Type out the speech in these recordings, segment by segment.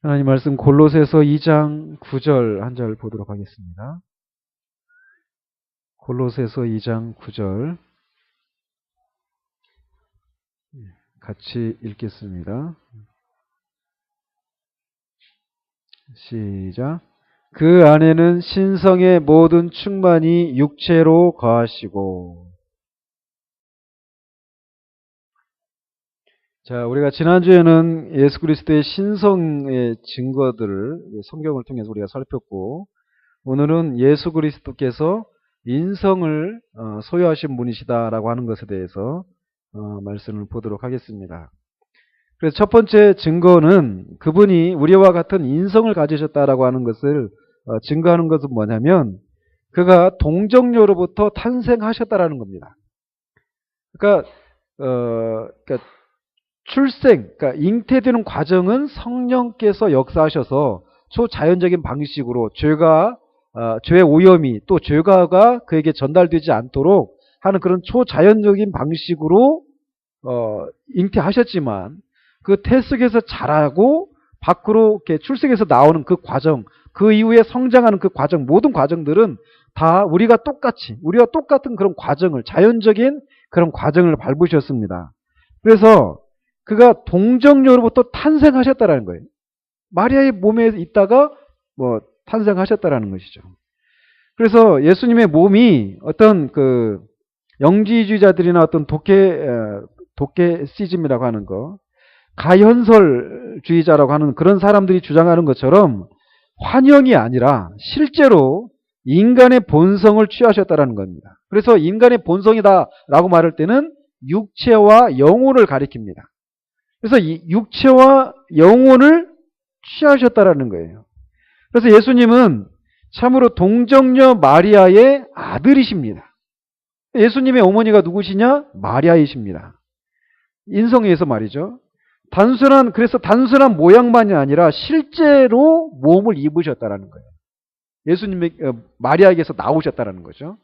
하나님 말씀 골로새서 2장 9절 한 절 보도록 하겠습니다. 골로새서 2장 9절 같이 읽겠습니다. 시작. 그 안에는 신성의 모든 충만이 육체로 거하시고. 자, 우리가 지난주에는 예수 그리스도의 신성의 증거들을 성경을 통해서 우리가 살폈고, 오늘은 예수 그리스도께서 인성을 소유하신 분이시다라고 하는 것에 대해서 말씀을 보도록 하겠습니다. 그래서 첫 번째 증거는 그분이 우리와 같은 인성을 가지셨다라고 하는 것을 증거하는 것은 뭐냐면, 그가 동정녀로부터 탄생하셨다라는 겁니다. 그러니까 출생, 그러니까 잉태되는 과정은 성령께서 역사하셔서 초자연적인 방식으로 죄의 오염이 또 죄가가 그에게 전달되지 않도록 하는 그런 초자연적인 방식으로 잉태하셨지만, 그 태 속에서 자라고 밖으로 이렇게 출생해서 나오는 그 과정, 그 이후에 성장하는 그 과정, 모든 과정들은 다 우리와 똑같은 그런 과정을, 자연적인 그런 과정을 밟으셨습니다. 그래서 그가 동정녀로부터 탄생하셨다라는 거예요. 마리아의 몸에 있다가 탄생하셨다라는 것이죠. 그래서 예수님의 몸이 어떤 그 영지주의자들이나 어떤 독해시즘이라고 하는 거, 가현설주의자라고 하는 그런 사람들이 주장하는 것처럼 환영이 아니라 실제로 인간의 본성을 취하셨다라는 겁니다. 그래서 인간의 본성이다라고 말할 때는 육체와 영혼을 가리킵니다. 그래서 이 육체와 영혼을 취하셨다라는 거예요. 그래서 예수님은 참으로 동정녀 마리아의 아들이십니다. 예수님의 어머니가 누구시냐? 마리아이십니다. 인성에서 말이죠. 그래서 단순한 모양만이 아니라 실제로 몸을 입으셨다라는 거예요. 예수님의 마리아에게서 나오셨다라는 거죠.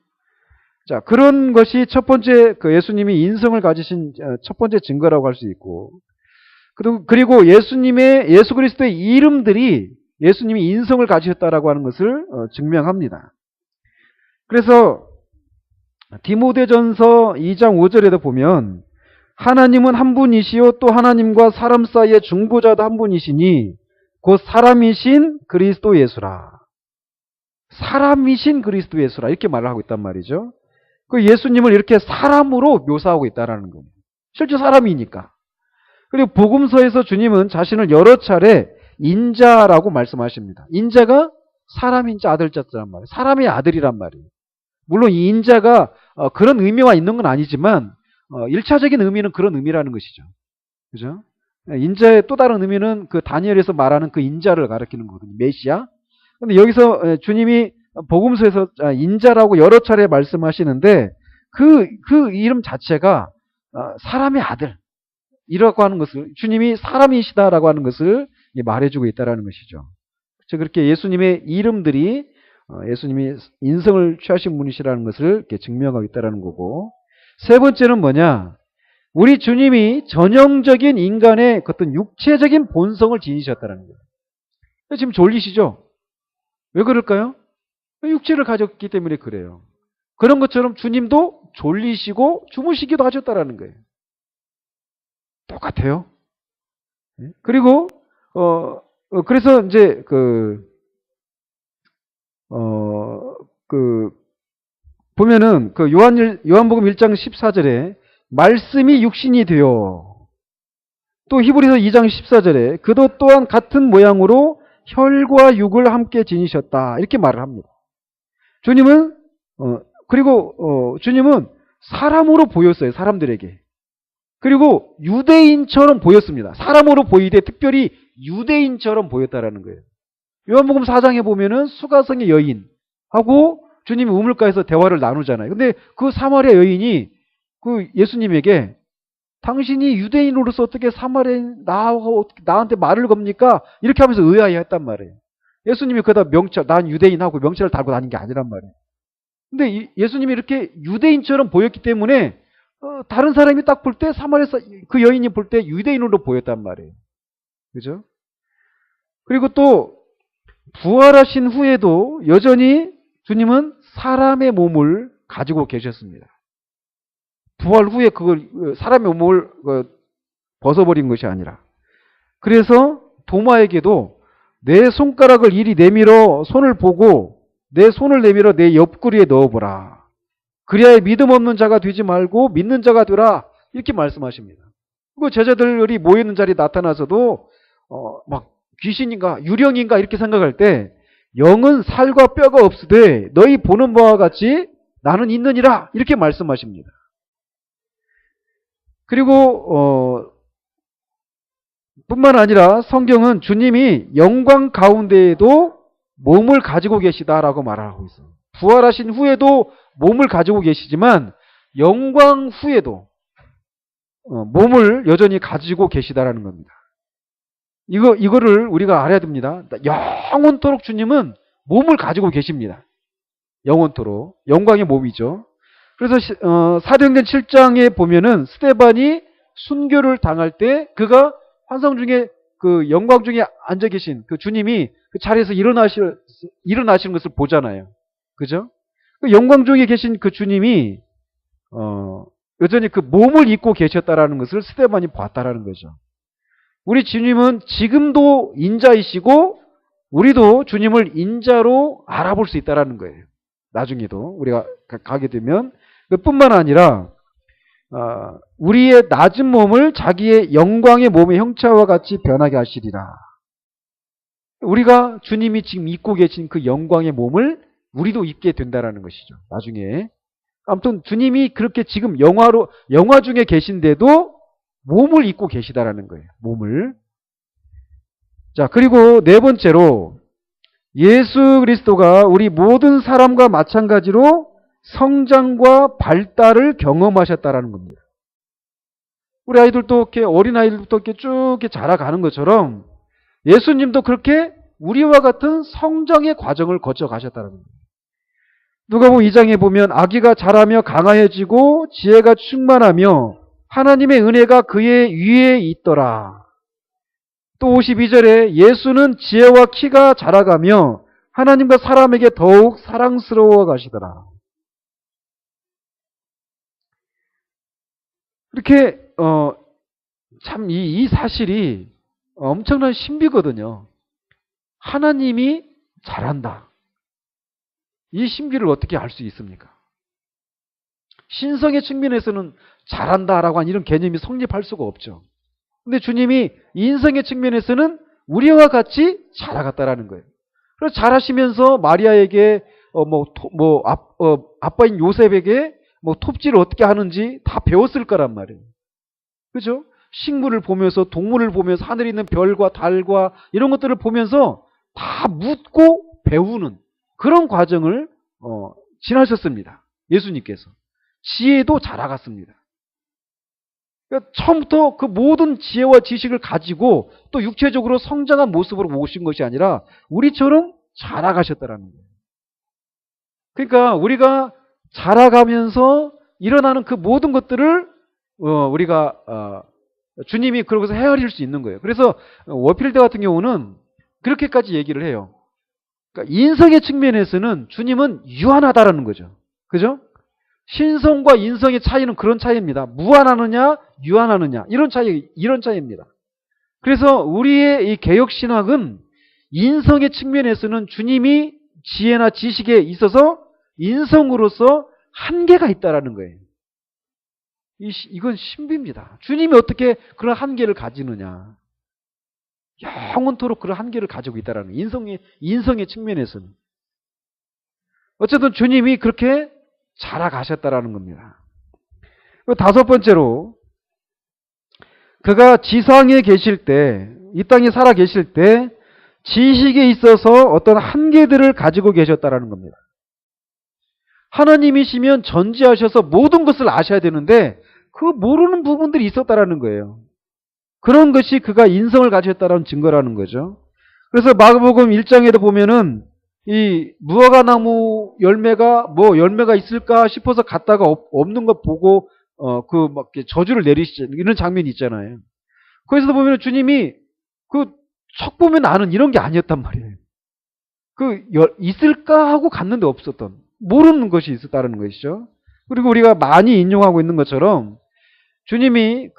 자, 그런 것이 첫 번째 예수님이 인성을 가지신 첫 번째 증거라고 할 수 있고, 그리고 예수 그리스도의 이름들이 예수님이 인성을 가지셨다라고 하는 것을 증명합니다. 그래서 디모데전서 2장 5절에도 보면, 하나님은 한 분이시요 또 하나님과 사람 사이의 중보자도 한 분이시니 곧 사람이신 그리스도 예수라. 사람이신 그리스도 예수라, 이렇게 말을 하고 있단 말이죠. 그 예수님을 이렇게 사람으로 묘사하고 있다는 거예요. 실제 사람이니까. 그리고 복음서에서 주님은 자신을 여러 차례 인자라고 말씀하십니다. 인자가 사람인자 아들자란 말이에요. 사람의 아들이란 말이에요. 물론 이 인자가 그런 의미가 있는 건 아니지만 1차적인 의미는 그런 의미라는 것이죠. 그죠? 인자의 또 다른 의미는 그 다니엘에서 말하는 그 인자를 가리키는 거거든요. 메시아. 근데 여기서 주님이 복음서에서 인자라고 여러 차례 말씀하시는데, 그 이름 자체가 사람의 아들 이라고 하는 것을, 주님이 사람이시다라고 하는 것을 말해주고 있다라는 것이죠. 즉 그렇게 예수님의 이름들이 예수님이 인성을 취하신 분이시라는 것을 이렇게 증명하고 있다라는 거고, 세 번째는 뭐냐? 우리 주님이 전형적인 인간의 어떤 육체적인 본성을 지니셨다는 거예요. 지금 졸리시죠? 왜 그럴까요? 육체를 가졌기 때문에 그래요. 그런 것처럼 주님도 졸리시고 주무시기도 하셨다라는 거예요. 똑같아요. 그리고 그래서 이제 보면은 요한복음 1장 14절에 말씀이 육신이 되어, 또 히브리서 2장 14절에 그도 또한 같은 모양으로 혈과 육을 함께 지니셨다, 이렇게 말을 합니다. 주님은 주님은 사람으로 보였어요, 사람들에게. 그리고 유대인처럼 보였습니다. 사람으로 보이되 특별히 유대인처럼 보였다라는 거예요. 요한복음 4장에 보면은 수가성의 여인하고 주님이 우물가에서 대화를 나누잖아요. 근데 그 사마리아 여인이 그 예수님에게 당신이 유대인으로서 어떻게 사마리아인 나한테 말을 겁니까? 이렇게 하면서 의아해했단 말이에요. 예수님이 그다 난 유대인하고 명찰을 달고 다닌 게 아니란 말이에요. 근데 예수님이 이렇게 유대인처럼 보였기 때문에 다른 사람이 딱 볼 때, 사마리아 그 여인이 볼 때 유대인으로 보였단 말이에요. 그죠? 그리고 또 부활하신 후에도 여전히 주님은 사람의 몸을 가지고 계셨습니다. 부활 후에 그걸 사람의 몸을 벗어버린 것이 아니라. 그래서 도마에게도 내 손가락을 이리 내밀어 손을 보고 내 손을 내밀어 내 옆구리에 넣어보라. 그리하여 믿음 없는 자가 되지 말고 믿는 자가 되라. 이렇게 말씀하십니다. 그 제자들이 모여있는 자리에 나타나서도 막 귀신인가 유령인가 이렇게 생각할 때 영은 살과 뼈가 없으되 너희 보는 바와 같이 나는 있느니라 이렇게 말씀하십니다. 그리고 뿐만 아니라 성경은 주님이 영광 가운데에도 몸을 가지고 계시다라고 말하고 있어요. 부활하신 후에도 몸을 가지고 계시지만 영광 후에도 몸을 여전히 가지고 계시다라는 겁니다. 이거를 우리가 알아야 됩니다. 영원토록 주님은 몸을 가지고 계십니다. 영원토록. 영광의 몸이죠. 그래서 사도행전 7장에 보면은 스데반이 순교를 당할 때 그가 환상 중에 그 영광 중에 앉아 계신 그 주님이 그 자리에서 일어나시는 것을 보잖아요. 그죠? 그 영광 중에 계신 그 주님이 여전히 그 몸을 입고 계셨다라는 것을 스데반이 봤다라는 거죠. 우리 주님은 지금도 인자이시고 우리도 주님을 인자로 알아볼 수 있다라는 거예요. 나중에도 우리가 가게 되면 뿐만 아니라 우리의 낮은 몸을 자기의 영광의 몸의 형체와 같이 변하게 하시리라. 우리가 주님이 지금 입고 계신 그 영광의 몸을 우리도 입게 된다라는 것이죠. 나중에. 아무튼 주님이 그렇게 지금 영화 중에 계신데도 몸을 입고 계시다라는 거예요. 몸을. 자, 그리고 네 번째로 예수 그리스도가 우리 모든 사람과 마찬가지로 성장과 발달을 경험하셨다라는 겁니다. 우리 아이들도 이렇게 어린아이들부터 이렇게 쭉 이렇게 자라가는 것처럼 예수님도 그렇게 우리와 같은 성장의 과정을 거쳐 가셨다는 겁니다. 누가복음 2장에 보면 아기가 자라며 강화해지고 지혜가 충만하며 하나님의 은혜가 그의 위에 있더라. 또 52절에 예수는 지혜와 키가 자라가며 하나님과 사람에게 더욱 사랑스러워 가시더라. 이렇게 참 이 사실이 엄청난 신비거든요. 하나님이 잘한다. 이 신비를 어떻게 알 수 있습니까? 신성의 측면에서는 잘한다라고 하는 이런 개념이 성립할 수가 없죠. 근데 주님이 인성의 측면에서는 우리와 같이 자라갔다라는 거예요. 그래서 잘하시면서 마리아에게 아빠인 요셉에게 톱질을 어떻게 하는지 다 배웠을 거란 말이에요. 그죠? 식물을 보면서 동물을 보면서 하늘에 있는 별과 달과 이런 것들을 보면서 다 묻고 배우는 그런 과정을 지나셨습니다. 예수님께서. 지혜도 자라갔습니다. 그러니까 처음부터 그 모든 지혜와 지식을 가지고 또 육체적으로 성장한 모습으로 오신 것이 아니라 우리처럼 자라가셨다라는 거예요. 그러니까 우리가 자라가면서 일어나는 그 모든 것들을 우리가 주님이 그러고서 헤아릴 수 있는 거예요. 그래서 워필드 같은 경우는 그렇게까지 얘기를 해요. 그러니까 인성의 측면에서는 주님은 유한하다라는 거죠. 그죠? 신성과 인성의 차이는 그런 차이입니다. 무한하느냐, 유한하느냐 이런 차이입니다. 그래서 우리의 이 개혁신학은 인성의 측면에서는 주님이 지혜나 지식에 있어서 인성으로서 한계가 있다라는 거예요. 이건 신비입니다. 주님이 어떻게 그런 한계를 가지느냐. 영원토록 그런 한계를 가지고 있다라는 거예요. 인성의 측면에서는. 어쨌든 주님이 그렇게 자라가셨다라는 겁니다. 다섯 번째로 그가 지상에 계실 때, 이 땅에 살아 계실 때 지식에 있어서 어떤 한계들을 가지고 계셨다라는 겁니다. 하나님이시면 전지하셔서 모든 것을 아셔야 되는데 그 모르는 부분들이 있었다라는 거예요. 그런 것이 그가 인성을 가졌다는 증거라는 거죠. 그래서 마가복음 1장에도 보면은 이 무화과 나무 열매가 열매가 있을까 싶어서 갔다가 없는 거 보고 막 저주를 내리시는 이런 장면이 있잖아요. 거기서도 보면 주님이 그 척 보면 아는 이런 게 아니었단 말이에요. 있을까 하고 갔는데 없었던, 모르는 것이 있었다는 것이죠. 그리고 우리가 많이 인용하고 있는 것처럼 주님이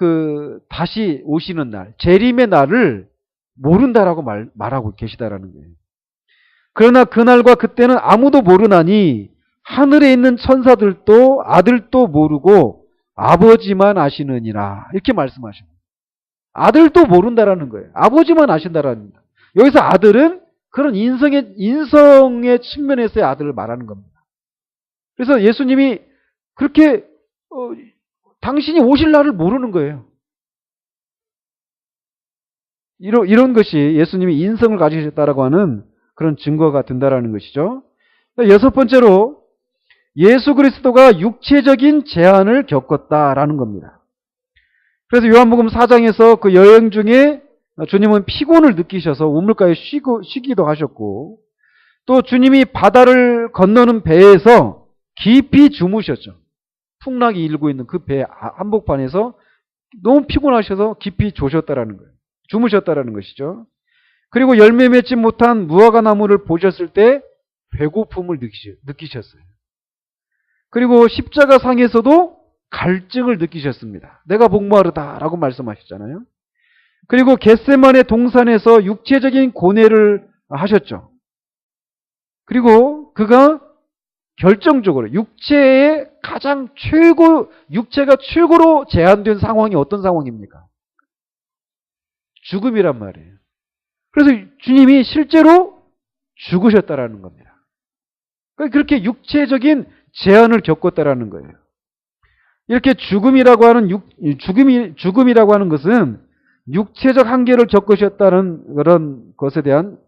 다시 오시는 날, 재림의 날을 모른다라고 말하고 계시다라는 거예요. 그러나 그날과 그때는 아무도 모르나니 하늘에 있는 천사들도 아들도 모르고 아버지만 아시느니라. 이렇게 말씀하십니다. 아들도 모른다라는 거예요. 아버지만 아신다라는 거예요. 여기서 아들은 그런 인성의 측면에서의 아들을 말하는 겁니다. 그래서 예수님이 그렇게 당신이 오실 날을 모르는 거예요. 이런 것이 예수님이 인성을 가지셨다라고 하는 그런 증거가 된다라는 것이죠. 여섯 번째로 예수 그리스도가 육체적인 제한을 겪었다라는 겁니다. 그래서 요한복음 4장에서 그 여행 중에 주님은 피곤을 느끼셔서 우물가에 쉬기도 하셨고, 또 주님이 바다를 건너는 배에서 깊이 주무셨죠. 풍랑이 일고 있는 그 배 한복판에서 너무 피곤하셔서 깊이 조셨다라는 거예요. 주무셨다라는 것이죠. 그리고 열매 맺지 못한 무화과 나무를 보셨을 때 배고픔을 느끼셨어요. 그리고 십자가 상에서도 갈증을 느끼셨습니다. 내가 복무하르다라고 말씀하셨잖아요. 그리고 겟세마네 동산에서 육체적인 고뇌를 하셨죠. 그리고 그가 결정적으로 육체가 최고로 제한된 상황이 어떤 상황입니까? 죽음이란 말이에요. 그래서 주님이 실제로 죽으셨다라는 겁니다. 그렇게 육체적인 제한을 겪었다라는 거예요. 이렇게 죽음이라고 하는 것은 육체적 한계를 겪으셨다는 그런 것에 대한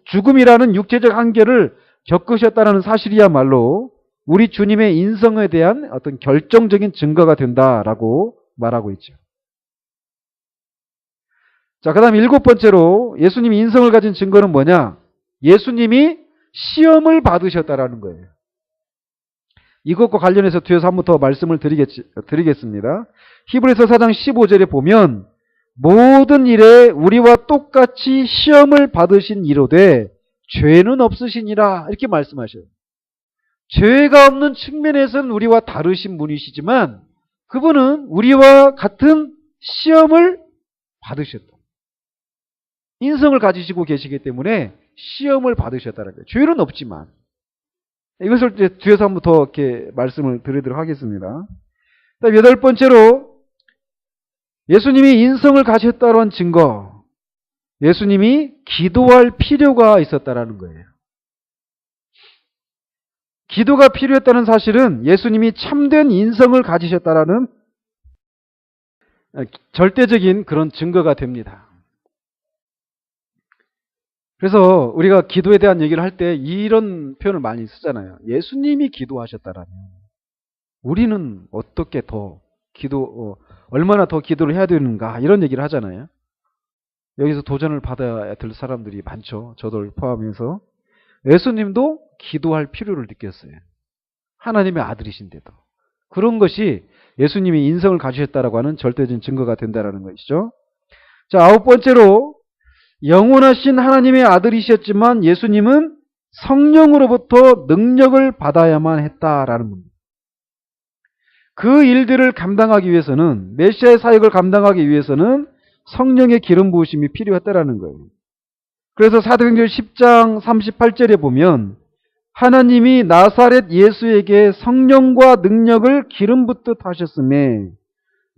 죽음이라는 육체적 한계를 겪으셨다는 사실이야말로 우리 주님의 인성에 대한 어떤 결정적인 증거가 된다라고 말하고 있죠. 자, 그 다음 일곱 번째로 예수님이 인성을 가진 증거는 뭐냐? 예수님이 시험을 받으셨다라는 거예요. 이것과 관련해서 뒤에서 한 번 더 말씀을 드리겠습니다. 히브리서 4장 15절에 보면 모든 일에 우리와 똑같이 시험을 받으신 이로되 죄는 없으시니라 이렇게 말씀하셔요. 죄가 없는 측면에서는 우리와 다르신 분이시지만 그분은 우리와 같은 시험을 받으셨다. 인성을 가지시고 계시기 때문에 시험을 받으셨다는 거예요. 죄는 없지만. 이것을 이제 뒤에서 한 번 더 이렇게 말씀을 드리도록 하겠습니다. 여덟 번째로 예수님이 인성을 가졌다는 증거. 예수님이 기도할 필요가 있었다라는 거예요. 기도가 필요했다는 사실은 예수님이 참된 인성을 가지셨다라는 절대적인 그런 증거가 됩니다. 그래서 우리가 기도에 대한 얘기를 할 때 이런 표현을 많이 쓰잖아요. 예수님이 기도하셨다라면 우리는 어떻게 얼마나 더 기도를 해야 되는가 이런 얘기를 하잖아요. 여기서 도전을 받아야 될 사람들이 많죠. 저도 포함해서. 예수님도 기도할 필요를 느꼈어요. 하나님의 아들이신데도. 그런 것이 예수님이 인성을 가지셨다라고 하는 절대적인 증거가 된다는 것이죠. 자, 아홉 번째로 영원하신 하나님의 아들이셨지만 예수님은 성령으로부터 능력을 받아야만 했다라는 겁니다. 그 일들을 감당하기 위해서는, 메시아의 사역을 감당하기 위해서는 성령의 기름 부으심이 필요했다라는 거예요. 그래서 사도행전 10장 38절에 보면 하나님이 나사렛 예수에게 성령과 능력을 기름 붓듯 하셨음에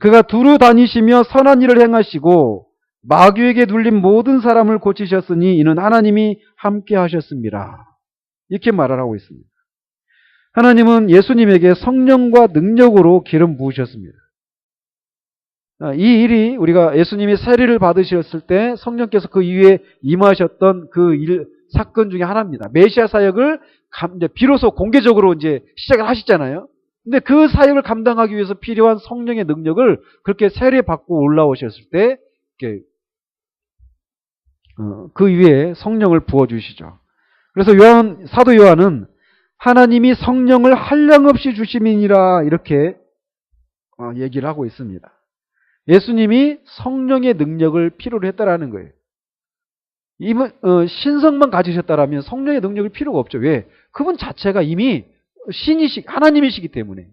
그가 두루 다니시며 선한 일을 행하시고 마귀에게 눌린 모든 사람을 고치셨으니 이는 하나님이 함께 하셨습니다. 이렇게 말을 하고 있습니다. 하나님은 예수님에게 성령과 능력으로 기름 부으셨습니다. 이 일이 우리가 예수님이 세례를 받으셨을 때 성령께서 그 위에 임하셨던 그 사건 중에 하나입니다. 메시아 사역을 비로소 공개적으로 이제 시작을 하시잖아요. 근데 그 사역을 감당하기 위해서 필요한 성령의 능력을 그렇게 세례 받고 올라오셨을 때 그 위에 성령을 부어주시죠. 그래서 사도 요한은 하나님이 성령을 한량없이 주심이니라 이렇게 얘기를 하고 있습니다. 예수님이 성령의 능력을 필요로 했다라는 거예요. 신성만 가지셨다라면 성령의 능력을 필요가 없죠. 왜? 그분 자체가 이미 하나님이시기 때문에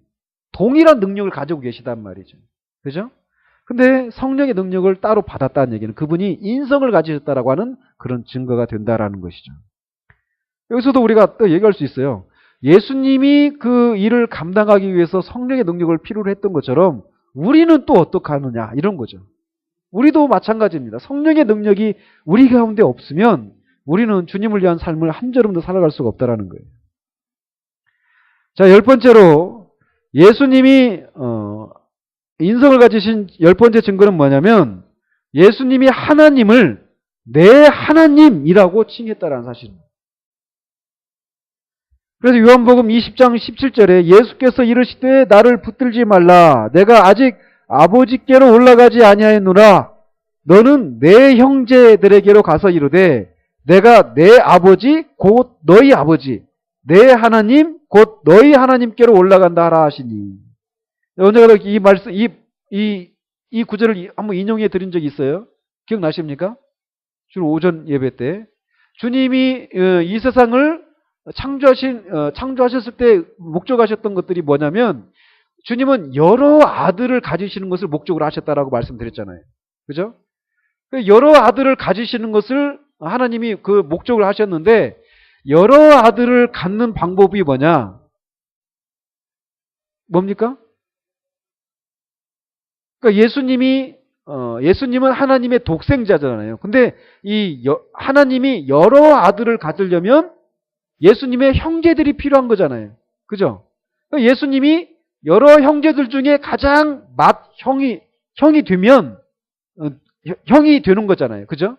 동일한 능력을 가지고 계시단 말이죠. 그죠? 근데 성령의 능력을 따로 받았다는 얘기는 그분이 인성을 가지셨다라고 하는 그런 증거가 된다라는 것이죠. 여기서도 우리가 또 얘기할 수 있어요. 예수님이 그 일을 감당하기 위해서 성령의 능력을 필요로 했던 것처럼 우리는 또 어떻게 하느냐 이런 거죠. 우리도 마찬가지입니다. 성령의 능력이 우리 가운데 없으면 우리는 주님을 위한 삶을 한 걸음도 살아갈 수가 없다라는 거예요. 자, 10번째로 예수님이 인성을 가지신 10번째 증거는 뭐냐면 예수님이 하나님을 내 하나님이라고 칭했다라는 사실입니다. 그래서 요한복음 20장 17절에 예수께서 이르시되 나를 붙들지 말라 내가 아직 아버지께로 올라가지 아니하였노라 너는 내 형제들에게로 가서 이르되 내가 내 아버지 곧 너희 아버지 내 하나님 곧 너희 하나님께로 올라간다 하라 하시니 언제가 이 말씀 이 구절을 한번 인용해 드린 적이 있어요. 기억나십니까? 주로 오전 예배 때 주님이 이 세상을 창조하셨을 때 목적하셨던 것들이 뭐냐면 주님은 여러 아들을 가지시는 것을 목적으로 하셨다라고 말씀드렸잖아요. 그죠? 여러 아들을 가지시는 것을 하나님이 그 목적을 하셨는데 여러 아들을 갖는 방법이 뭐냐? 뭡니까? 그러니까 예수님은 하나님의 독생자잖아요. 근데 하나님이 여러 아들을 가지려면 예수님의 형제들이 필요한 거잖아요. 그죠? 그러니까 예수님이 여러 형제들 중에 가장 형이 되면 형이 되는 거잖아요. 그죠?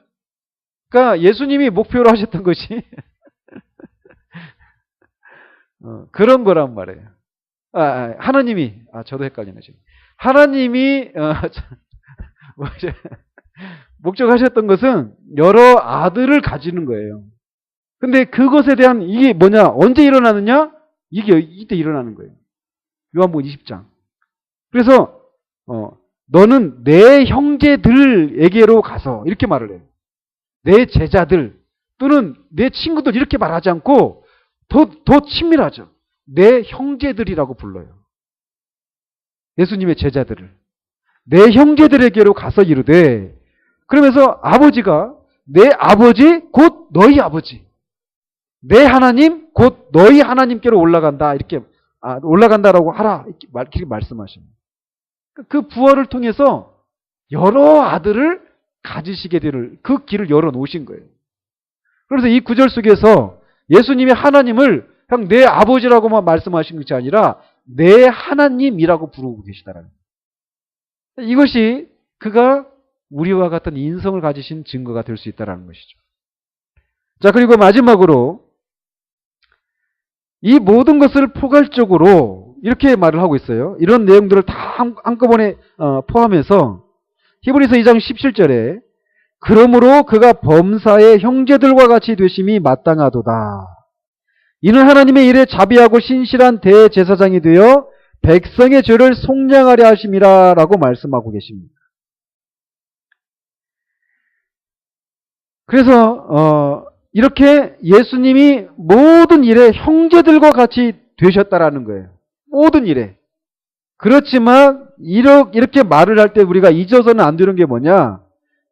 그러니까 예수님이 목표로 하셨던 것이 그런 거란 말이에요. 하나님이 저도 헷갈리네 지금. 하나님이 목적하셨던 것은 여러 아들을 가지는 거예요. 근데 그것에 대한 이게 뭐냐? 언제 일어나느냐? 이게 이때 일어나는 거예요. 요한복음 20장. 그래서 너는 내 형제들에게로 가서 이렇게 말을 해요. 내 제자들 또는 내 친구들 이렇게 말하지 않고 더 친밀하죠. 내 형제들이라고 불러요. 예수님의 제자들을. 내 형제들에게로 가서 이르되 그러면서 아버지가 내 아버지 곧 너희 아버지 내 하나님 곧 너희 하나님께로 올라간다 이렇게 올라간다라고 하라 이렇게 말씀하십니다. 그 부활을 통해서 여러 아들을 가지시게 될 그 길을 열어놓으신 거예요. 그래서 이 구절 속에서 예수님이 하나님을 그냥 내 아버지라고만 말씀하신 것이 아니라 내 하나님이라고 부르고 계시다라는 거예요. 이것이 그가 우리와 같은 인성을 가지신 증거가 될 수 있다는 것이죠. 자, 그리고 마지막으로 이 모든 것을 포괄적으로 이렇게 말을 하고 있어요. 이런 내용들을 다 한꺼번에 포함해서 히브리서 2장 17절에 그러므로 그가 범사의 형제들과 같이 되심이 마땅하도다. 이는 하나님의 일에 자비하고 신실한 대제사장이 되어 백성의 죄를 속량하려 하심이라 라고 말씀하고 계십니다. 그래서 이렇게 예수님이 모든 일에 형제들과 같이 되셨다라는 거예요. 모든 일에. 그렇지만 이렇게 말을 할 때 우리가 잊어서는 안 되는 게 뭐냐?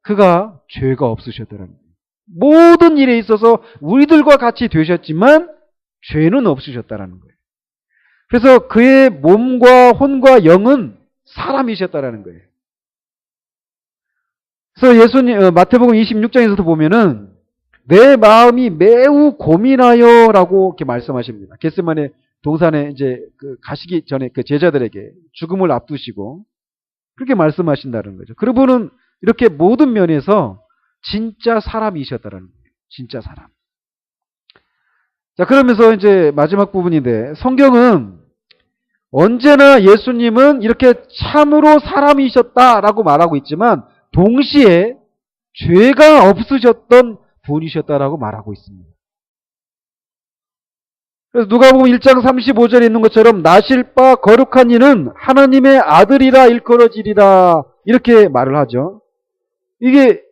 그가 죄가 없으셨다라는 거예요. 모든 일에 있어서 우리들과 같이 되셨지만 죄는 없으셨다라는 거예요. 그래서 그의 몸과 혼과 영은 사람이셨다라는 거예요. 그래서 예수님 마태복음 26장에서도 보면은 내 마음이 매우 고민하여라고 이렇게 말씀하십니다. 겟세마네 동산에 이제 가시기 전에 그 제자들에게 죽음을 앞두시고 그렇게 말씀하신다는 거죠. 그분은 이렇게 모든 면에서 진짜 사람이셨다라는 거예요. 진짜 사람. 자, 그러면서 이제 마지막 부분인데 성경은 언제나 예수님은 이렇게 참으로 사람이셨다라고 말하고 있지만 동시에 죄가 없으셨던 분이셨다라고 말하고 있습니다. 그래서 누가복음 1장 35절에 있는 것처럼 나실 바 거룩한 이는 하나님의 아들이라 일컬어지리라 이렇게 말을 하죠. 이게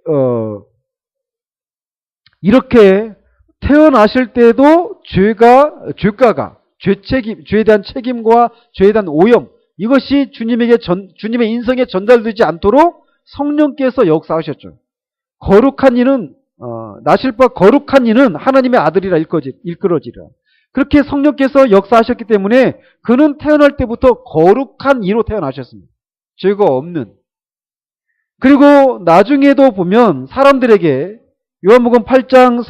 이렇게 태어나실 때도 죄가가 죄에 대한 책임과 죄에 대한 오염, 이것이 주님의 인성에 전달되지 않도록 성령께서 역사하셨죠. 거룩한 이는 나실 바 거룩한 이는 하나님의 아들이라 일컬어지라. 그렇게 성령께서 역사하셨기 때문에 그는 태어날 때부터 거룩한 이로 태어나셨습니다. 죄가 없는. 그리고 나중에도 보면 사람들에게 요한복음 8장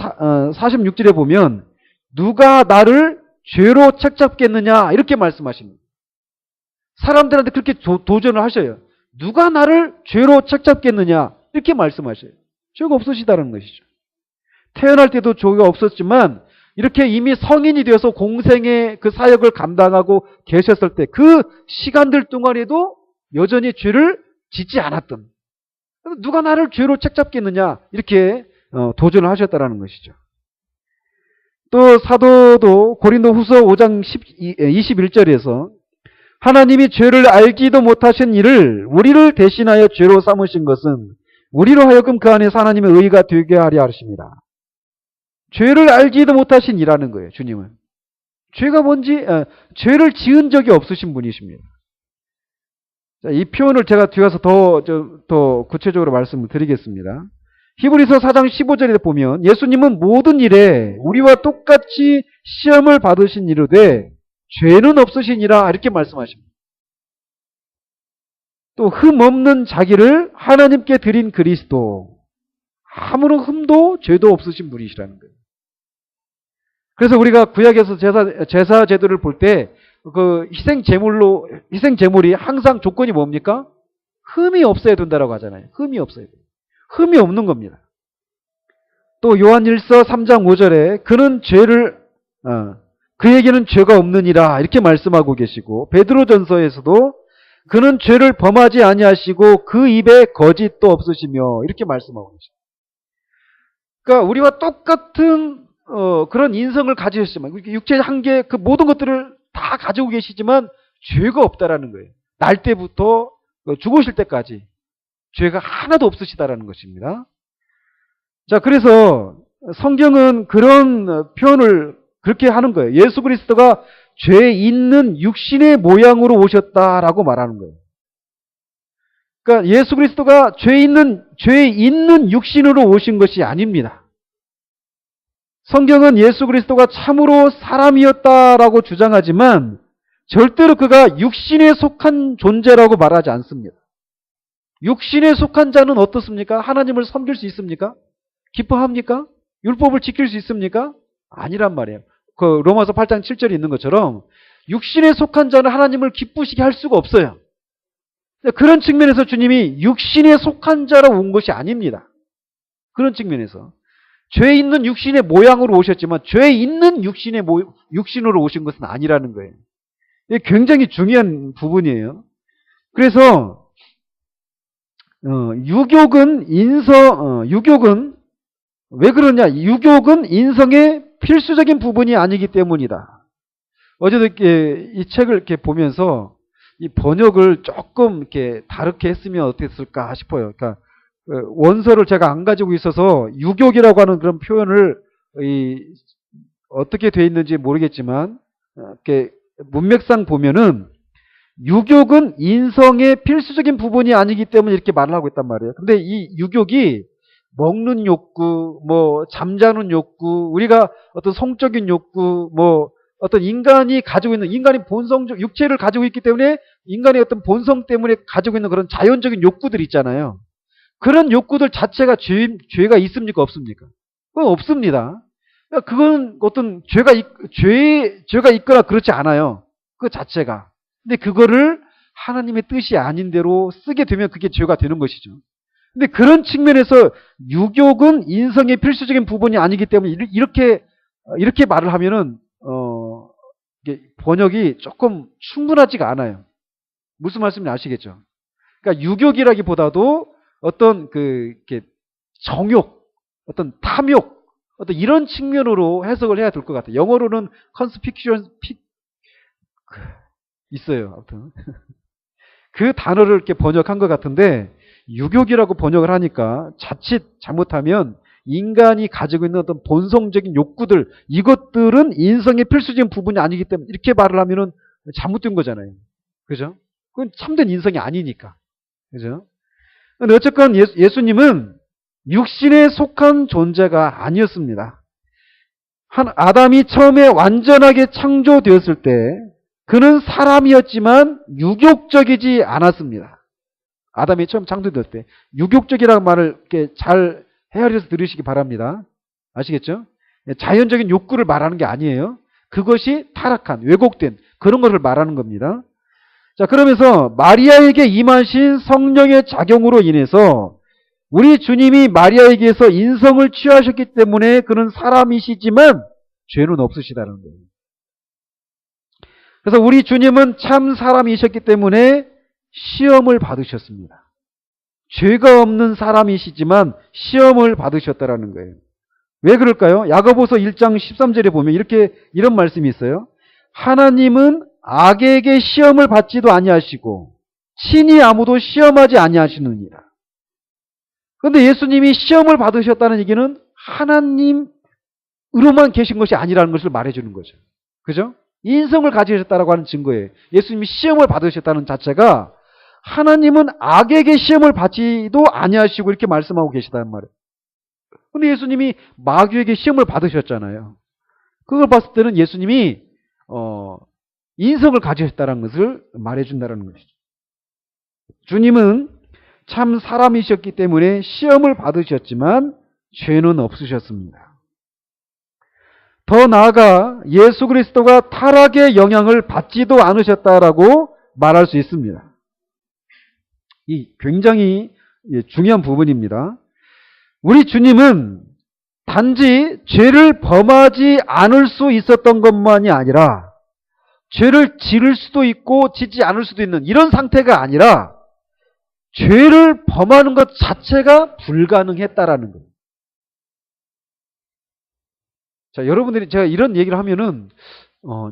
46절에 보면 누가 나를 죄로 책잡겠느냐 이렇게 말씀하십니다. 사람들한테 그렇게 도전을 하셔요. 누가 나를 죄로 책잡겠느냐 이렇게 말씀하셔요. 죄가 없으시다는 것이죠. 태어날 때도 죄가 없었지만 이렇게 이미 성인이 되어서 공생의 그 사역을 감당하고 계셨을 때 그 시간들 동안에도 여전히 죄를 짓지 않았던, 누가 나를 죄로 책잡겠느냐 이렇게 도전을 하셨다는 것이죠. 또 사도도 고린도후서 5장 21절에서 하나님이 죄를 알지도 못하신 이를 우리를 대신하여 죄로 삼으신 것은 우리로 하여금 그 안에서 하나님의 의가 되게 하려 하십니다. 죄를 알지도 못하신 이라는 거예요. 주님은 죄가 뭔지 죄를 지은 적이 없으신 분이십니다. 자, 이 표현을 제가 뒤에 가서 더 구체적으로 말씀을 드리겠습니다. 히브리서 4장 15절에 보면 예수님은 모든 일에 우리와 똑같이 시험을 받으신 이르되 죄는 없으시니라 이렇게 말씀하십니다. 또 흠없는 자기를 하나님께 드린 그리스도, 아무런 흠도 죄도 없으신 분이시라는 거예요. 그래서 우리가 구약에서 제사 제도를 볼 때 그 희생 제물이 항상 조건이 뭡니까? 흠이 없어야 된다라고 하잖아요. 흠이 없어야 돼요. 흠이 없는 겁니다. 또 요한일서 3장 5절에 그에게는 죄가 없느니라 이렇게 말씀하고 계시고, 베드로전서에서도 그는 죄를 범하지 아니하시고 그 입에 거짓도 없으시며 이렇게 말씀하고 계십니다. 그러니까 우리와 똑같은 그런 인성을 가지셨지만, 육체 한계 그 모든 것들을 다 가지고 계시지만 죄가 없다라는 거예요. 날 때부터 죽으실 때까지 죄가 하나도 없으시다라는 것입니다. 자, 그래서 성경은 그런 표현을 그렇게 하는 거예요. 예수 그리스도가 죄 있는 육신의 모양으로 오셨다라고 말하는 거예요. 그러니까 예수 그리스도가 죄 있는 육신으로 오신 것이 아닙니다. 성경은 예수 그리스도가 참으로 사람이었다라고 주장하지만 절대로 그가 육신에 속한 존재라고 말하지 않습니다. 육신에 속한 자는 어떻습니까? 하나님을 섬길 수 있습니까? 기뻐합니까? 율법을 지킬 수 있습니까? 아니란 말이에요. 그 로마서 8장 7절에 있는 것처럼 육신에 속한 자는 하나님을 기쁘시게 할 수가 없어요. 그런 측면에서 주님이 육신에 속한 자로 온 것이 아닙니다. 그런 측면에서 죄 있는 육신의 모양으로 오셨지만 죄 있는 육신으로 오신 것은 아니라는 거예요. 이게 굉장히 중요한 부분이에요. 그래서 유욕은 왜 그러냐? 유욕은 인성의 필수적인 부분이 아니기 때문이다. 어제도 이 책을 이렇게 보면서 이 번역을 조금 이렇게 다르게 했으면 어땠을까 싶어요. 그러니까 원서를 제가 안 가지고 있어서 유욕이라고 하는 그런 표현을 어떻게 되어 있는지 모르겠지만 이렇게 문맥상 보면은 유욕은 인성의 필수적인 부분이 아니기 때문에 이렇게 말을 하고 있단 말이에요. 근데 이 유욕이 먹는 욕구, 잠자는 욕구, 우리가 어떤 성적인 욕구, 어떤 인간이 가지고 있는, 인간이 본성적, 육체를 가지고 있기 때문에 인간의 어떤 본성 때문에 가지고 있는 그런 자연적인 욕구들 있잖아요. 그런 욕구들 자체가 죄가 있습니까? 없습니까? 그건 없습니다. 그건 어떤 죄가 있거나 그렇지 않아요. 그 자체가. 근데 그거를 하나님의 뜻이 아닌 대로 쓰게 되면 그게 죄가 되는 것이죠. 근데 그런 측면에서 유욕은 인성의 필수적인 부분이 아니기 때문에 이렇게 말을 하면은 이게 번역이 조금 충분하지가 않아요. 무슨 말씀인지 아시겠죠? 그러니까 유욕이라기보다도 어떤 이렇게 정욕, 어떤 탐욕, 어떤 이런 측면으로 해석을 해야 될 것 같아요. 영어로는 컨스픽션 있어요. 아무튼 그 단어를 이렇게 번역한 것 같은데 유욕이라고 번역을 하니까 자칫 잘못하면 인간이 가지고 있는 어떤 본성적인 욕구들, 이것들은 인성의 필수적인 부분이 아니기 때문에 이렇게 말을 하면은 잘못된 거잖아요. 그죠? 그건 참된 인성이 아니니까. 그죠? 근데 어쨌건 예수님은 육신에 속한 존재가 아니었습니다. 아담이 처음에 완전하게 창조되었을 때 그는 사람이었지만 유욕적이지 않았습니다. 아담이 처음 창조될 때 유욕적이라는 말을 이렇게 잘 헤아려서 들으시기 바랍니다. 아시겠죠? 자연적인 욕구를 말하는 게 아니에요. 그것이 타락한, 왜곡된 그런 것을 말하는 겁니다. 자, 그러면서 마리아에게 임하신 성령의 작용으로 인해서 우리 주님이 마리아에게서 인성을 취하셨기 때문에 그는 사람이시지만 죄는 없으시다는 거예요. 그래서 우리 주님은 참 사람이셨기 때문에 시험을 받으셨습니다. 죄가 없는 사람이시지만 시험을 받으셨다라는 거예요. 왜 그럴까요? 야고보서 1장 13절에 보면 이런 말씀이 있어요. 하나님은 악에게 시험을 받지도 아니하시고 친히 아무도 시험하지 아니하시느니라. 그런데 예수님이 시험을 받으셨다는 얘기는 하나님으로만 계신 것이 아니라는 것을 말해주는 거죠. 그죠? 인성을 가지셨다라고 하는 증거예요. 예수님이 시험을 받으셨다는 자체가 하나님은 악에게 시험을 받지도 아니하시고 이렇게 말씀하고 계시다는 말이에요. 근데 예수님이 마귀에게 시험을 받으셨잖아요. 그걸 봤을 때는 예수님이 인성을 가지셨다는 것을 말해준다는 것이죠. 주님은 참 사람이셨기 때문에 시험을 받으셨지만 죄는 없으셨습니다. 더 나아가 예수 그리스도가 타락의 영향을 받지도 않으셨다라고 말할 수 있습니다. 이 굉장히 중요한 부분입니다. 우리 주님은 단지 죄를 범하지 않을 수 있었던 것만이 아니라 죄를 지을 수도 있고 짓지 않을 수도 있는 이런 상태가 아니라 죄를 범하는 것 자체가 불가능했다라는 거예요. 자, 여러분들이 제가 이런 얘기를 하면은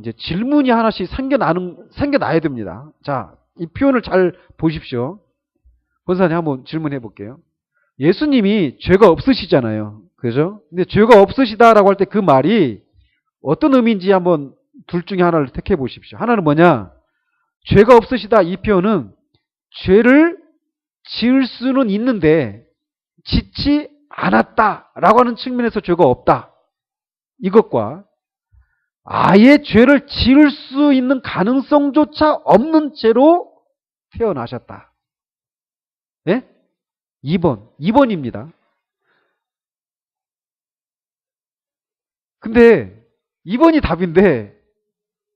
이제 질문이 하나씩 생겨나야 됩니다. 자, 이 표현을 잘 보십시오. 권사님 한번 질문해 볼게요. 예수님이 죄가 없으시잖아요. 그죠? 근데 죄가 없으시다라고 할 때 그 말이 어떤 의미인지 한번 둘 중에 하나를 택해 보십시오. 하나는 뭐냐? 죄가 없으시다 이 표현은 죄를 지을 수는 있는데 짓지 않았다라고 하는 측면에서 죄가 없다. 이것과 아예 죄를 지을 수 있는 가능성조차 없는 죄로 태어나셨다. 네? 2번입니다. 근데 2번이 답인데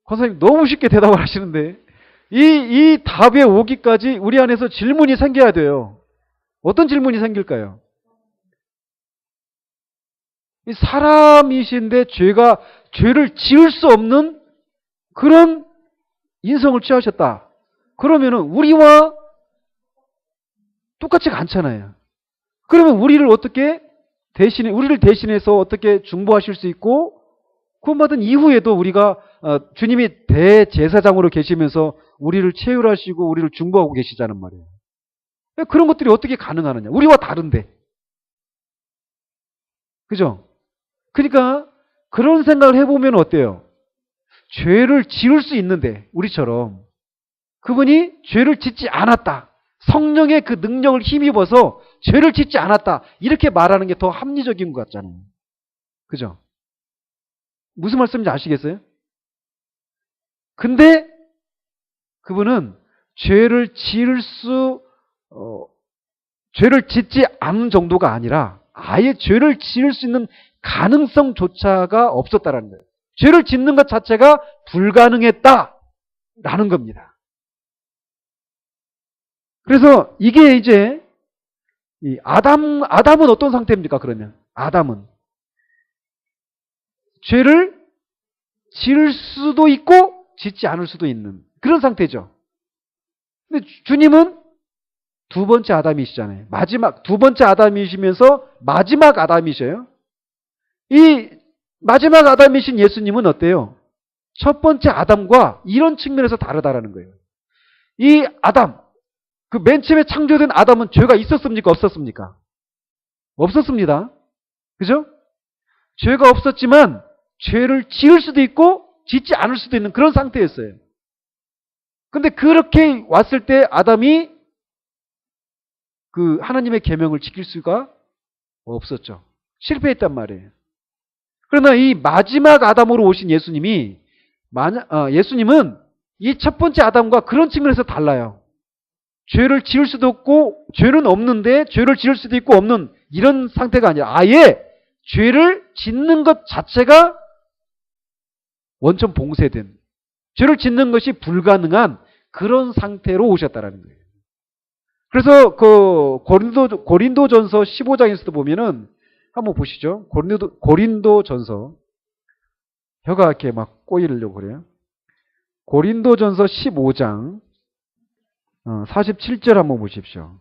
권사님 너무 쉽게 대답을 하시는데 이 답에 오기까지 우리 안에서 질문이 생겨야 돼요. 어떤 질문이 생길까요? 이 사람이신데 죄를 지을 수 없는 그런 인성을 취하셨다. 그러면은 우리와 똑같지가 않잖아요. 그러면 우리를 대신해서 어떻게 중보하실 수 있고 구원받은 이후에도 우리가 주님이 대제사장으로 계시면서 우리를 체휼하시고 우리를 중보하고 계시자는 말이에요. 그런 것들이 어떻게 가능하느냐? 우리와 다른데. 그죠? 그러니까 그런 생각을 해보면 어때요? 죄를 지을 수 있는데 우리처럼 그분이 죄를 짓지 않았다. 성령의 그 능력을 힘입어서 죄를 짓지 않았다. 이렇게 말하는 게 더 합리적인 것 같잖아요. 그죠? 무슨 말씀인지 아시겠어요? 근데 그분은 죄를 짓지 않은 정도가 아니라 아예 죄를 지을 수 있는 가능성조차가 없었다라는 거예요. 죄를 짓는 것 자체가 불가능했다라는 겁니다. 그래서 이게 이제 아담은 어떤 상태입니까? 그러면 아담은 죄를 지을 수도 있고 짓지 않을 수도 있는 그런 상태죠. 근데 주님은 두 번째 아담이시잖아요. 두 번째 아담이시면서 마지막 아담이셔요. 이 마지막 아담이신 예수님은 어때요? 첫 번째 아담과 이런 측면에서 다르다라는 거예요. 이 아담, 그 맨 처음에 창조된 아담은 죄가 있었습니까? 없었습니까? 없었습니다. 그죠? 죄가 없었지만 죄를 지을 수도 있고 짓지 않을 수도 있는 그런 상태였어요. 근데 그렇게 왔을 때 아담이 그 하나님의 계명을 지킬 수가 없었죠. 실패했단 말이에요. 그러나 이 마지막 아담으로 오신 예수님은 이 첫 번째 아담과 그런 측면에서 달라요. 죄를 지을 수도 없고 죄는 없는데 죄를 지을 수도 있고 없는 이런 상태가 아니라 아예 죄를 짓는 것 자체가 원천 봉쇄된, 죄를 짓는 것이 불가능한 그런 상태로 오셨다라는 거예요. 그래서 그 고린도전서 15장에서도 보면은 한번 보시죠. 고린도전서 혀가 이렇게 막 꼬이려고 그래요. 고린도전서 15장 47절 한번 보십시오.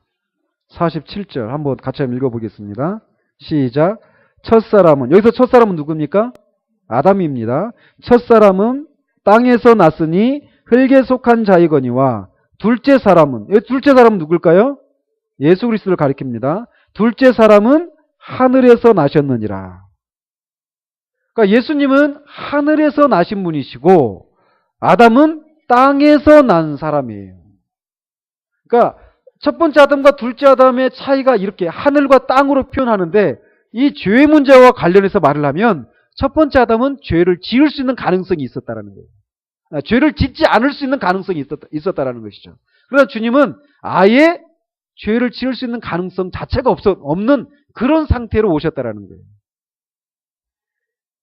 47절 한번 같이 한번 읽어보겠습니다. 시작. 첫사람은, 여기서 첫사람은 누굽니까? 아담입니다. 첫사람은 땅에서 났으니 흙에 속한 자이거니와 둘째 사람은 누굴까요? 예수 그리스도를 가리킵니다. 둘째 사람은 하늘에서 나셨느니라. 그러니까 예수님은 하늘에서 나신 분이시고 아담은 땅에서 난 사람이에요. 그러니까 첫 번째 아담과 둘째 아담의 차이가 이렇게 하늘과 땅으로 표현하는데 이 죄의 문제와 관련해서 말을 하면 첫 번째 아담은 죄를 지을 수 있는 가능성이 있었다라는 거예요. 죄를 짓지 않을 수 있는 가능성이 있었다라는 것이죠. 그러나 주님은 아예 죄를 지을 수 있는 가능성 자체가 없는 그런 상태로 오셨다라는 거예요.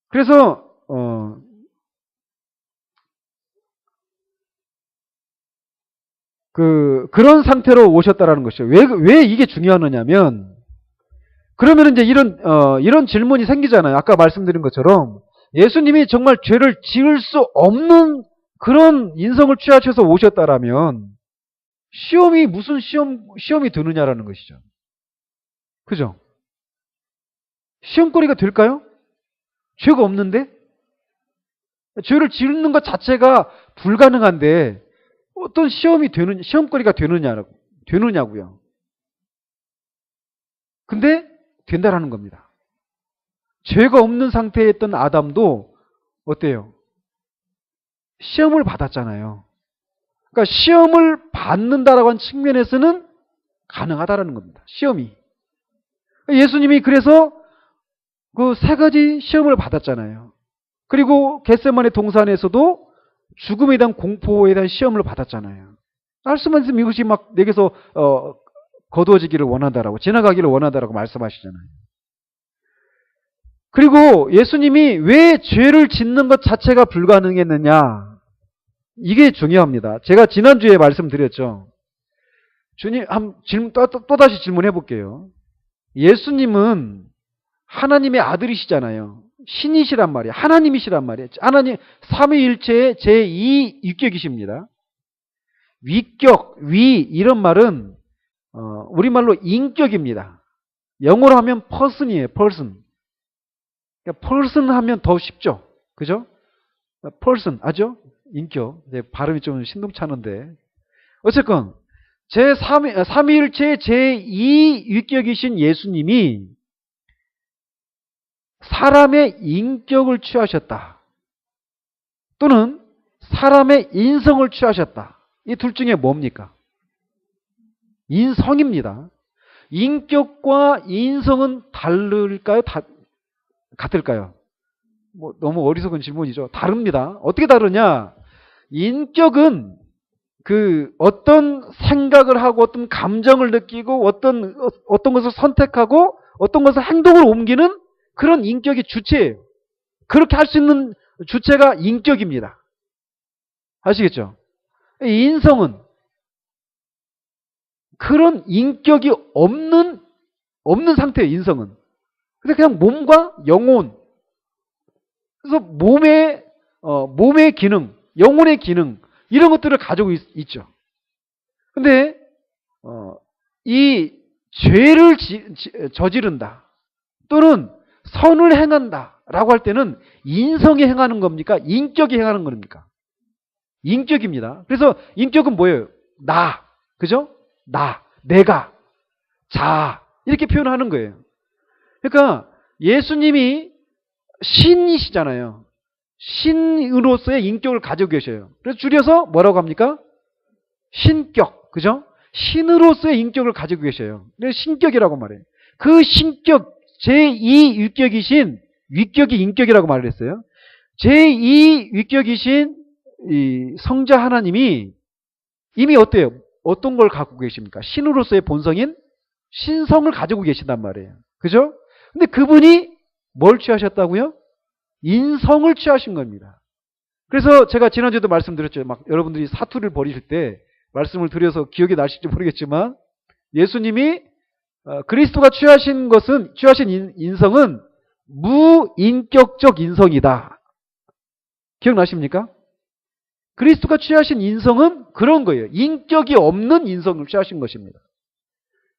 그래서 그런 상태로 오셨다라는 것이죠. 왜 이게 중요하냐면, 그러면 이제 이런 질문이 생기잖아요. 아까 말씀드린 것처럼 예수님이 정말 죄를 지을 수 없는 그런 인성을 취하셔서 오셨다라면 시험이 무슨 시험이 드느냐라는 것이죠. 그죠? 시험거리가 될까요? 죄가 없는데? 죄를 지는 것 자체가 불가능한데 어떤 시험거리가 되느냐고요. 근데 된다라는 겁니다. 죄가 없는 상태에 있던 아담도 어때요? 시험을 받았잖아요. 그러니까 시험을 받는다라고 하는 측면에서는 가능하다라는 겁니다. 시험이. 예수님이 그래서 그 세 가지 시험을 받았잖아요. 그리고 겟세마네 동산에서도 죽음에 대한 공포에 대한 시험을 받았잖아요. 말씀만 있으면 이것이 막 내게서 거두어지기를 원한다라고, 지나가기를 원한다라고 말씀하시잖아요. 그리고 예수님이 왜 죄를 짓는 것 자체가 불가능했느냐, 이게 중요합니다. 제가 지난주에 말씀드렸죠. 주님, 또다시 질문해 볼게요. 예수님은 하나님의 아들이시잖아요. 신이시란 말이에요. 하나님이시란 말이에요. 하나님 삼위일체의 제2위격이십니다. 위격, 이런 말은 우리말로 인격입니다. 영어로 하면 person이에요. person. 그러니까 person 하면 더 쉽죠. 그죠? person, 아죠? 인격. 네, 발음이 좀 신동차는데. 어쨌건 삼위일체의 제2위격이신 예수님이 사람의 인격을 취하셨다, 또는 사람의 인성을 취하셨다. 이 둘 중에 뭡니까? 인성입니다. 인격과 인성은 다를까요? 같을까요? 너무 어리석은 질문이죠. 다릅니다. 어떻게 다르냐? 인격은 어떤 생각을 하고 어떤 감정을 느끼고 어떤 것을 선택하고 어떤 것을 행동을 옮기는 그런 인격이 주체예요. 그렇게 할 수 있는 주체가 인격입니다. 아시겠죠? 인성은 그런 인격이 없는 상태예요. 인성은. 그래서 그냥 몸과 영혼, 그래서 몸의 기능, 영혼의 기능, 이런 것들을 가지고 있죠. 근데 이 죄를 저지른다, 또는 선을 행한다라고 할 때는 인성이 행하는 겁니까? 인격이 행하는 겁니까? 인격입니다. 그래서 인격은 뭐예요? 그죠? 내가, 자 이렇게 표현하는 거예요. 그러니까 예수님이 신이시잖아요. 신으로서의 인격을 가지고 계셔요. 그래서 줄여서 뭐라고 합니까? 신격. 그죠? 신으로서의 인격을 가지고 계셔요. 그래서 신격이라고 말해요. 그 신격, 제2 위격이신, 위격이 인격이라고 말을 했어요. 제2 위격이신 이 성자 하나님이 이미 어때요? 어떤 걸 갖고 계십니까? 신으로서의 본성인 신성을 가지고 계신단 말이에요. 그죠? 근데 그분이 뭘 취하셨다고요? 인성을 취하신 겁니다. 그래서 제가 지난주에도 말씀드렸죠. 막 여러분들이 사투를 벌이실 때 말씀을 드려서 기억이 나실지 모르겠지만 예수님이 그리스도가 취하신 인성은 무인격적 인성이다. 기억나십니까? 그리스도가 취하신 인성은 그런 거예요. 인격이 없는 인성을 취하신 것입니다.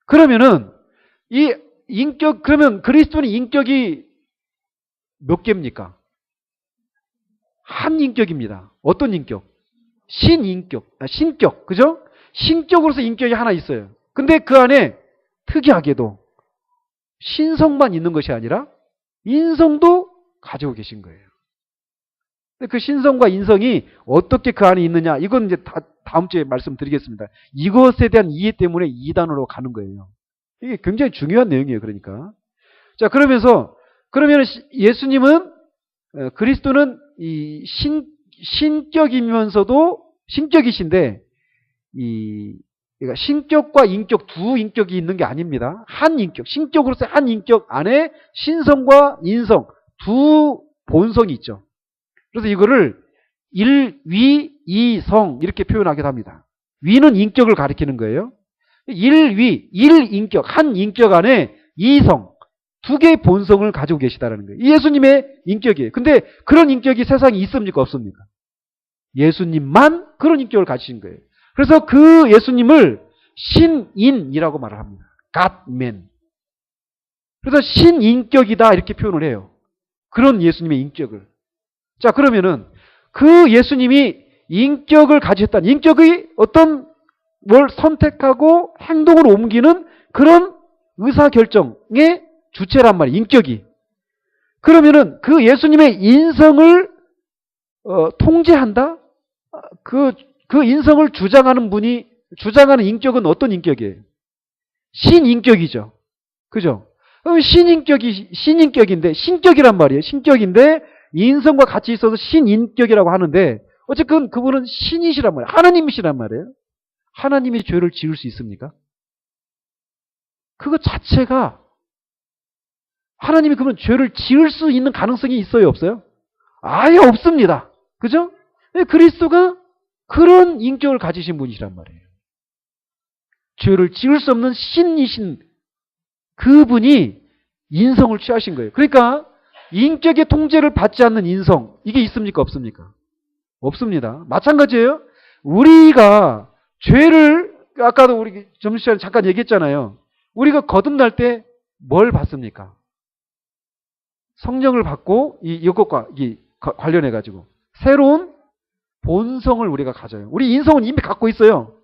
그러면은 그러면 그리스도는 인격이 몇 개입니까? 한 인격입니다. 어떤 인격? 신격. 그죠? 신격으로서 인격이 하나 있어요. 근데 그 안에 특이하게도 신성만 있는 것이 아니라 인성도 가지고 계신 거예요. 그 신성과 인성이 어떻게 그 안에 있느냐, 이건 이제 다음 주에 말씀드리겠습니다. 이것에 대한 이해 때문에 2단으로 가는 거예요. 이게 굉장히 중요한 내용이에요. 그러니까. 자, 그러면 예수님은, 그리스도는 이 신격이면서도 신격이신데, 그러니까 신격과 인격, 두 인격이 있는 게 아닙니다. 한 인격, 신격으로서 한 인격 안에 신성과 인성, 두 본성이 있죠. 그래서 이거를 일위, 이성 이렇게 표현하기도 합니다. 위는 인격을 가리키는 거예요. 일위, 일인격, 한 인격 안에 이성, 두 개의 본성을 가지고 계시다는 거예요. 예수님의 인격이에요. 근데 그런 인격이 세상에 있습니까? 없습니까? 예수님만 그런 인격을 가지신 거예요. 그래서 그 예수님을 신인이라고 말을 합니다. God-man. 그래서 신인격이다 이렇게 표현을 해요. 그런 예수님의 인격을. 자, 그러면은 그 예수님이 인격을 가지셨다는, 인격의 어떤 뭘 선택하고 행동으로 옮기는 그런 의사결정의 주체란 말이에요. 인격이. 그러면은 그 예수님의 인성을 통제한다? 그 인성을 주장하는 인격은 어떤 인격이에요? 신인격이죠. 그죠? 그럼 신인격인데, 신격이란 말이에요. 신격인데, 인성과 같이 있어서 신인격이라고 하는데, 어쨌든 그분은 신이시란 말이에요. 하나님이시란 말이에요. 하나님이 죄를 지을 수 있습니까? 그거 자체가, 하나님이 그러면 죄를 지을 수 있는 가능성이 있어요? 없어요? 아예 없습니다. 그죠? 그리스도가 그런 인격을 가지신 분이시란 말이에요. 죄를 지을 수 없는 신이신 그분이 인성을 취하신 거예요. 그러니까 인격의 통제를 받지 않는 인성, 이게 있습니까? 없습니까? 없습니다. 마찬가지예요. 우리가 죄를, 아까도 우리 점심시간에 잠깐 얘기했잖아요. 우리가 거듭날 때 뭘 받습니까? 성령을 받고 이것과 관련해가지고 새로운 본성을 우리가 가져요. 우리 인성은 이미 갖고 있어요.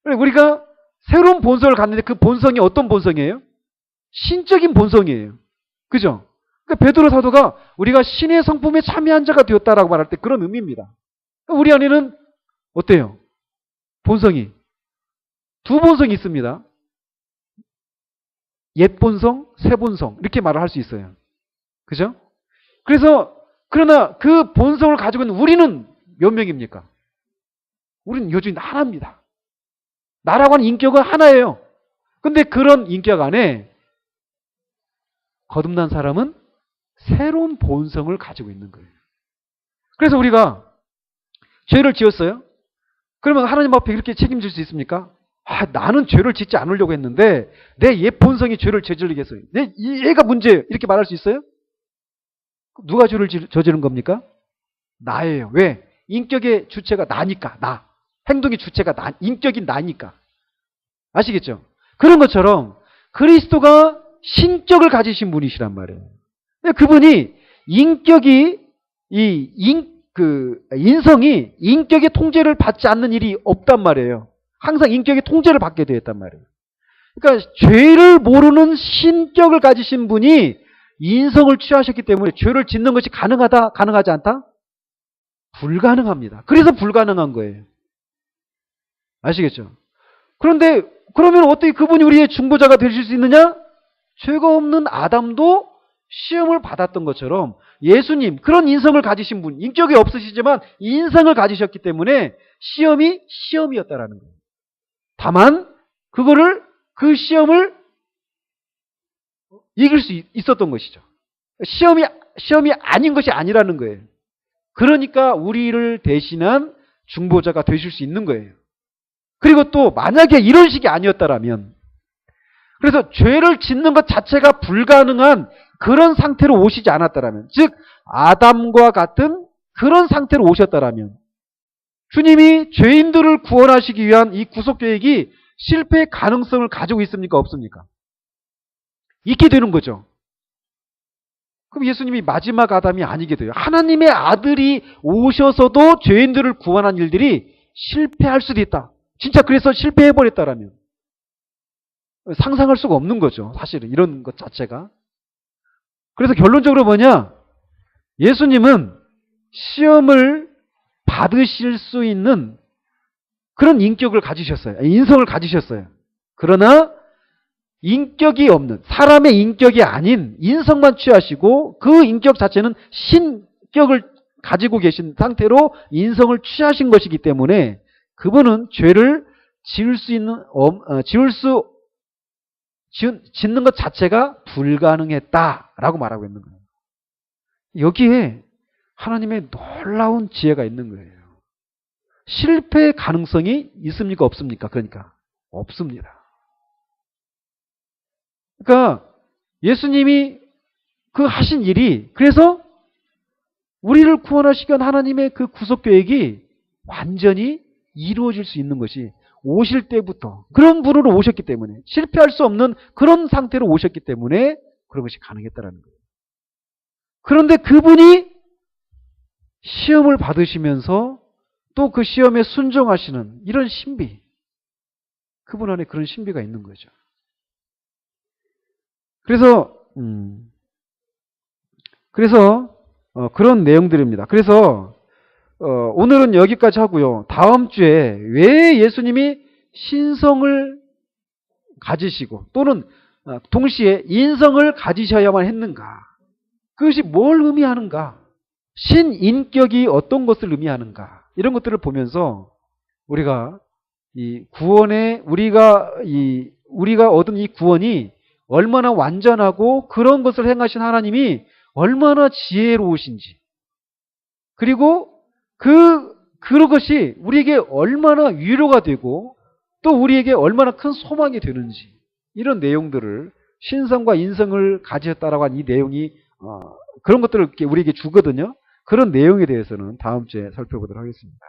우리가 새로운 본성을 갖는데 그 본성이 어떤 본성이에요? 신적인 본성이에요. 그죠? 그러니까 베드로 사도가 우리가 신의 성품에 참여한 자가 되었다라고 말할 때 그런 의미입니다. 우리 안에는 어때요? 본성이 두 본성이 있습니다. 옛 본성, 새 본성 이렇게 말을 할 수 있어요. 그죠? 그러나 그 본성을 가지고 있는 우리는 몇 명입니까? 우리는 여전히 하나입니다. 나라고 하는 인격은 하나예요. 근데 그런 인격 안에 거듭난 사람은 새로운 본성을 가지고 있는 거예요. 그래서 우리가 죄를 지었어요. 그러면 하나님 앞에 이렇게 책임질 수 있습니까? 나는 죄를 짓지 않으려고 했는데 내 옛 본성이 죄를 저지르게 했어요. 얘가 문제예요. 이렇게 말할 수 있어요? 누가 죄를 저지른 겁니까? 나예요. 왜? 인격의 주체가 나니까. 나. 행동의 주체가 나. 인격인 나니까. 아시겠죠? 그런 것처럼 그리스도가 신격을 가지신 분이시란 말이에요. 그분이 인성이 인격의 통제를 받지 않는 일이 없단 말이에요. 항상 인격의 통제를 받게 되었단 말이에요. 그러니까 죄를 모르는 신격을 가지신 분이 인성을 취하셨기 때문에 죄를 짓는 것이 가능하다? 가능하지 않다? 불가능합니다. 그래서 불가능한 거예요. 아시겠죠? 그런데 그러면 어떻게 그분이 우리의 중보자가 되실 수 있느냐? 죄가 없는 아담도 시험을 받았던 것처럼 예수님, 그런 인성을 가지신 분, 인격이 없으시지만 인성을 가지셨기 때문에 시험이 시험이었다라는 거예요. 다만 그 시험을 이길 수 있었던 것이죠. 시험이 아닌 것이 아니라는 거예요. 그러니까 우리를 대신한 중보자가 되실 수 있는 거예요. 그리고 또 만약에 이런 식이 아니었다라면, 그래서 죄를 짓는 것 자체가 불가능한 그런 상태로 오시지 않았다라면, 즉 아담과 같은 그런 상태로 오셨다라면, 주님이 죄인들을 구원하시기 위한 이 구속 계획이 실패의 가능성을 가지고 있습니까? 없습니까? 있게 되는 거죠. 그럼 예수님이 마지막 아담이 아니게 돼요. 하나님의 아들이 오셔서도 죄인들을 구원한 일들이 실패할 수도 있다. 진짜 그래서 실패해버렸다라면 상상할 수가 없는 거죠. 사실은 이런 것 자체가. 그래서 결론적으로 뭐냐? 예수님은 시험을 받으실 수 있는 그런 인격을 가지셨어요. 인성을 가지셨어요. 그러나 인격이 없는, 사람의 인격이 아닌 인성만 취하시고 그 인격 자체는 신격을 가지고 계신 상태로 인성을 취하신 것이기 때문에 그분은 죄를 짓는 것 자체가 불가능했다라고 말하고 있는 거예요. 여기에 하나님의 놀라운 지혜가 있는 거예요. 실패의 가능성이 있습니까? 없습니까? 그러니까 없습니다. 그러니까 예수님이 그 하신 일이, 그래서 우리를 구원하시기 위한 하나님의 그 구속 계획이 완전히 이루어질 수 있는 것이 오실 때부터 그런 분으로 오셨기 때문에, 실패할 수 없는 그런 상태로 오셨기 때문에 그런 것이 가능했다라는 거예요. 그런데 그분이 시험을 받으시면서 또 그 시험에 순종하시는 이런 신비, 그분 안에 그런 신비가 있는 거죠. 그래서 그런 내용들입니다. 그래서 오늘은 여기까지 하고요. 다음 주에 왜 예수님이 신성을 가지시고 또는 동시에 인성을 가지셔야만 했는가? 그것이 뭘 의미하는가? 신인격이 어떤 것을 의미하는가? 이런 것들을 보면서 우리가 이 구원의 우리가 얻은 이 구원이 얼마나 완전하고 그런 것을 행하신 하나님이 얼마나 지혜로우신지, 그리고 그것이 우리에게 얼마나 위로가 되고 또 우리에게 얼마나 큰 소망이 되는지, 이런 내용들을 신성과 인성을 가지셨다라고 한 이 내용이 그런 것들을 우리에게 주거든요. 그런 내용에 대해서는 다음 주에 살펴보도록 하겠습니다.